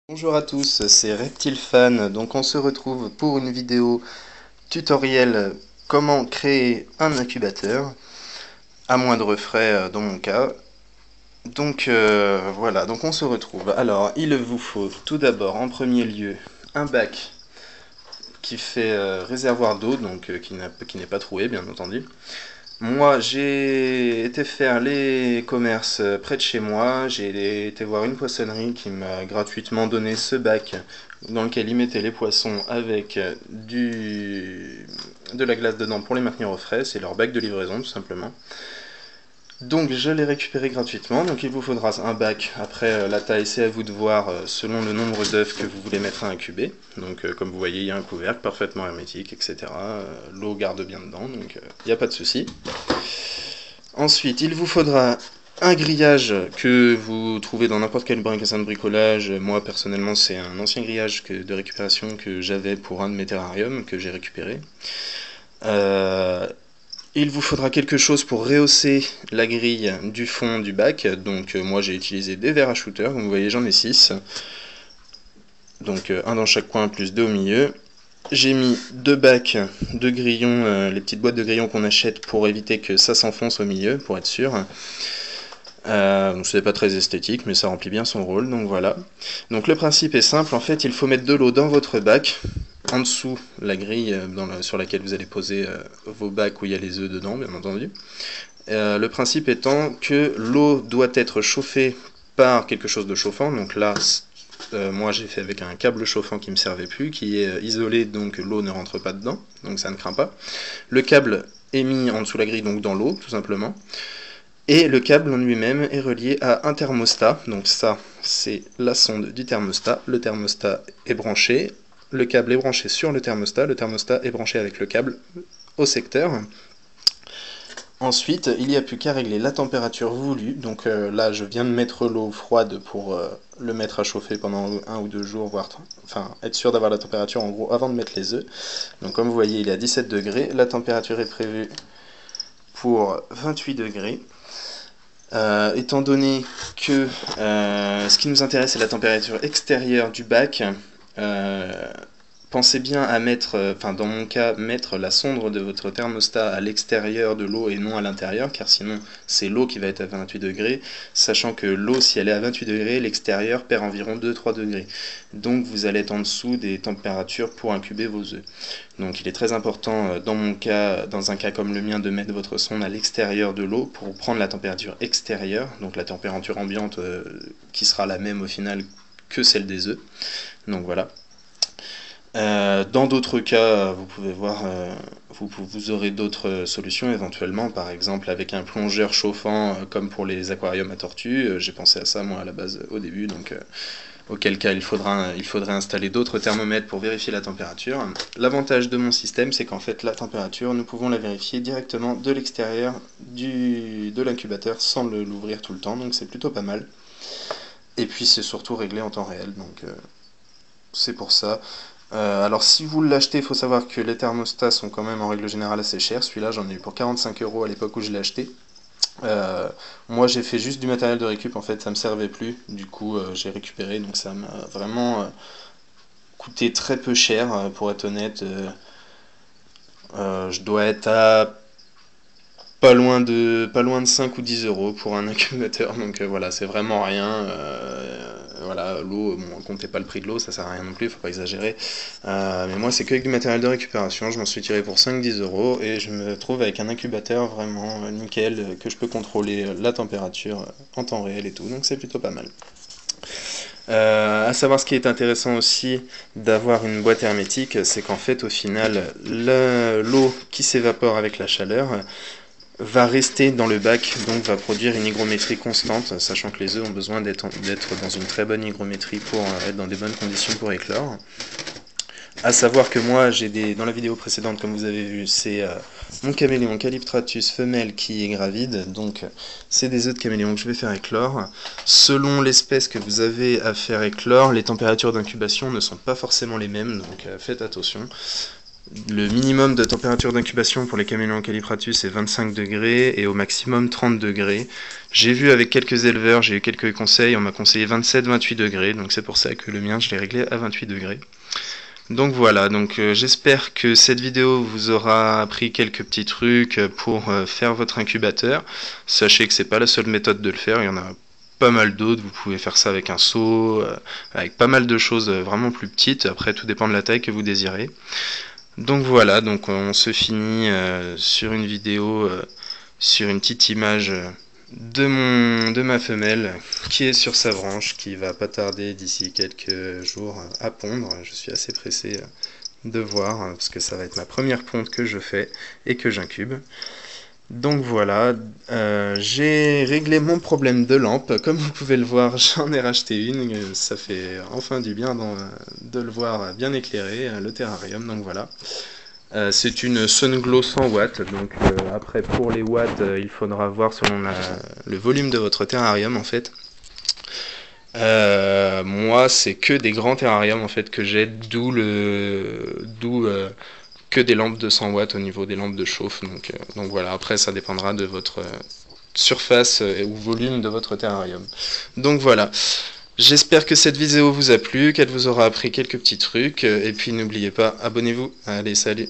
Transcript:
Bonjour à tous, c'est ReptileFan. Donc on se retrouve pour une vidéo tutoriel comment créer un incubateur à moindre frais dans mon cas. Donc voilà, donc on se retrouve. Alors il vous faut tout d'abord en premier lieu un bac qui fait réservoir d'eau, donc qui n'est pas troué bien entendu. Moi, j'ai été faire les commerces près de chez moi. J'ai été voir une poissonnerie qui m'a gratuitement donné ce bac dans lequel ils mettaient les poissons avec de la glace dedans pour les maintenir au frais. C'est leur bac de livraison tout simplement. Donc je l'ai récupéré gratuitement. Donc il vous faudra un bac. Après la taille, c'est à vous de voir selon le nombre d'œufs que vous voulez mettre à incuber. Donc comme vous voyez, il y a un couvercle parfaitement hermétique, etc. L'eau garde bien dedans, donc il n'y a pas de souci. Ensuite, il vous faudra un grillage que vous trouvez dans n'importe quel magasin de bricolage. Moi, personnellement, c'est un ancien grillage de récupération que j'avais pour un de mes terrariums que j'ai récupéré. Il vous faudra quelque chose pour rehausser la grille du fond du bac. Donc moi, j'ai utilisé des verres à shooter. Comme vous voyez, j'en ai 6. Donc un dans chaque coin plus 2 au milieu. J'ai mis 2 bacs de grillons, les petites boîtes de grillons qu'on achète pour éviter que ça s'enfonce au milieu, pour être sûr. C'est pas très esthétique, mais ça remplit bien son rôle, donc voilà. Donc le principe est simple, en fait, il faut mettre de l'eau dans votre bac, en dessous la grille sur laquelle vous allez poser vos bacs où il y a les œufs dedans, bien entendu. Le principe étant que l'eau doit être chauffée par quelque chose de chauffant, donc là, moi j'ai fait avec un câble chauffant qui ne me servait plus, qui est isolé, donc l'eau ne rentre pas dedans, donc ça ne craint pas. Le câble est mis en dessous de la grille, donc dans l'eau, tout simplement. Et le câble en lui-même est relié à un thermostat, donc ça c'est la sonde du thermostat. Le thermostat est branché, le câble est branché sur le thermostat est branché avec le câble au secteur. Ensuite, il n'y a plus qu'à régler la température voulue. Donc là, je viens de mettre l'eau froide pour le mettre à chauffer pendant 1 ou 2 jours, enfin être sûr d'avoir la température en gros avant de mettre les œufs. Donc comme vous voyez, il est à 17 degrés. La température est prévue pour 28 degrés. Étant donné que ce qui nous intéresse c'est la température extérieure du bac, pensez bien à mettre, dans mon cas, mettre la sonde de votre thermostat à l'extérieur de l'eau et non à l'intérieur, car sinon c'est l'eau qui va être à 28 degrés, sachant que l'eau, si elle est à 28 degrés, l'extérieur perd environ 2-3 degrés. Donc vous allez être en dessous des températures pour incuber vos œufs. Donc il est très important, dans un cas comme le mien, de mettre votre sonde à l'extérieur de l'eau pour prendre la température extérieure, donc la température ambiante qui sera la même au final que celle des œufs. Donc voilà. Dans d'autres cas, vous pouvez voir, vous aurez d'autres solutions éventuellement, par exemple avec un plongeur chauffant comme pour les aquariums à tortues. J'ai pensé à ça moi à la base au début, donc auquel cas il faudrait installer d'autres thermomètres pour vérifier la température. L'avantage de mon système, c'est qu'en fait la température, nous pouvons la vérifier directement de l'extérieur de l'incubateur sans l'ouvrir tout le temps, donc c'est plutôt pas mal. Et puis c'est surtout réglé en temps réel, donc c'est pour ça. Alors si vous l'achetez, il faut savoir que les thermostats sont quand même en règle générale assez chers. Celui-là j'en ai eu pour 45 € à l'époque où je l'ai acheté. Moi j'ai fait juste du matériel de récup, en fait ça me servait plus, du coup j'ai récupéré, donc ça m'a vraiment coûté très peu cher, pour être honnête. Je dois être à pas loin de 5 ou 10 € pour un incubateur, donc voilà, c'est vraiment rien. Voilà, l'eau, bon, comptez pas le prix de l'eau, ça sert à rien non plus, faut pas exagérer. Mais moi, c'est que avec du matériel de récupération, je m'en suis tiré pour 5-10 € et je me trouve avec un incubateur vraiment nickel, que je peux contrôler la température en temps réel et tout, donc c'est plutôt pas mal. À savoir, ce qui est intéressant aussi d'avoir une boîte hermétique, c'est qu'en fait, au final, l'eau qui s'évapore avec la chaleur va rester dans le bac, donc va produire une hygrométrie constante, sachant que les œufs ont besoin d'être dans une très bonne hygrométrie pour être dans des bonnes conditions pour éclore. À savoir que moi, dans la vidéo précédente, comme vous avez vu, c'est mon caméléon Calyptratus femelle qui est gravide, donc c'est des œufs de caméléon que je vais faire éclore. Selon l'espèce que vous avez à faire éclore, les températures d'incubation ne sont pas forcément les mêmes, donc faites attention. Le minimum de température d'incubation pour les caméléons calipratus est 25 degrés et au maximum 30 degrés. J'ai vu avec quelques éleveurs, j'ai eu quelques conseils, on m'a conseillé 27-28 degrés, donc c'est pour ça que le mien je l'ai réglé à 28 degrés. Donc voilà, j'espère que cette vidéo vous aura appris quelques petits trucs pour faire votre incubateur. Sachez que c'est pas la seule méthode de le faire, il y en a pas mal d'autres, vous pouvez faire ça avec un seau, avec pas mal de choses vraiment plus petites, après tout dépend de la taille que vous désirez. Donc voilà, on se finit sur une vidéo, sur une petite image de ma femelle qui est sur sa branche, qui va pas tarder d'ici quelques jours à pondre. Je suis assez pressé de voir, parce que ça va être ma première ponte que je fais et que j'incube. Donc voilà, j'ai réglé mon problème de lampe. Comme vous pouvez le voir, j'en ai racheté une. Ça fait enfin du bien de le voir bien éclairé, le terrarium. Donc voilà. C'est une Sunglow 100 watts. Donc après, pour les watts, il faudra voir selon le volume de votre terrarium en fait. Moi, c'est que des grands terrariums en fait que j'ai, d'où que des lampes de 100 watts au niveau des lampes de chauffe. Donc voilà, après ça dépendra de votre surface ou volume de votre terrarium. Donc voilà, j'espère que cette vidéo vous a plu, qu'elle vous aura appris quelques petits trucs, et puis n'oubliez pas, abonnez-vous. Allez, salut!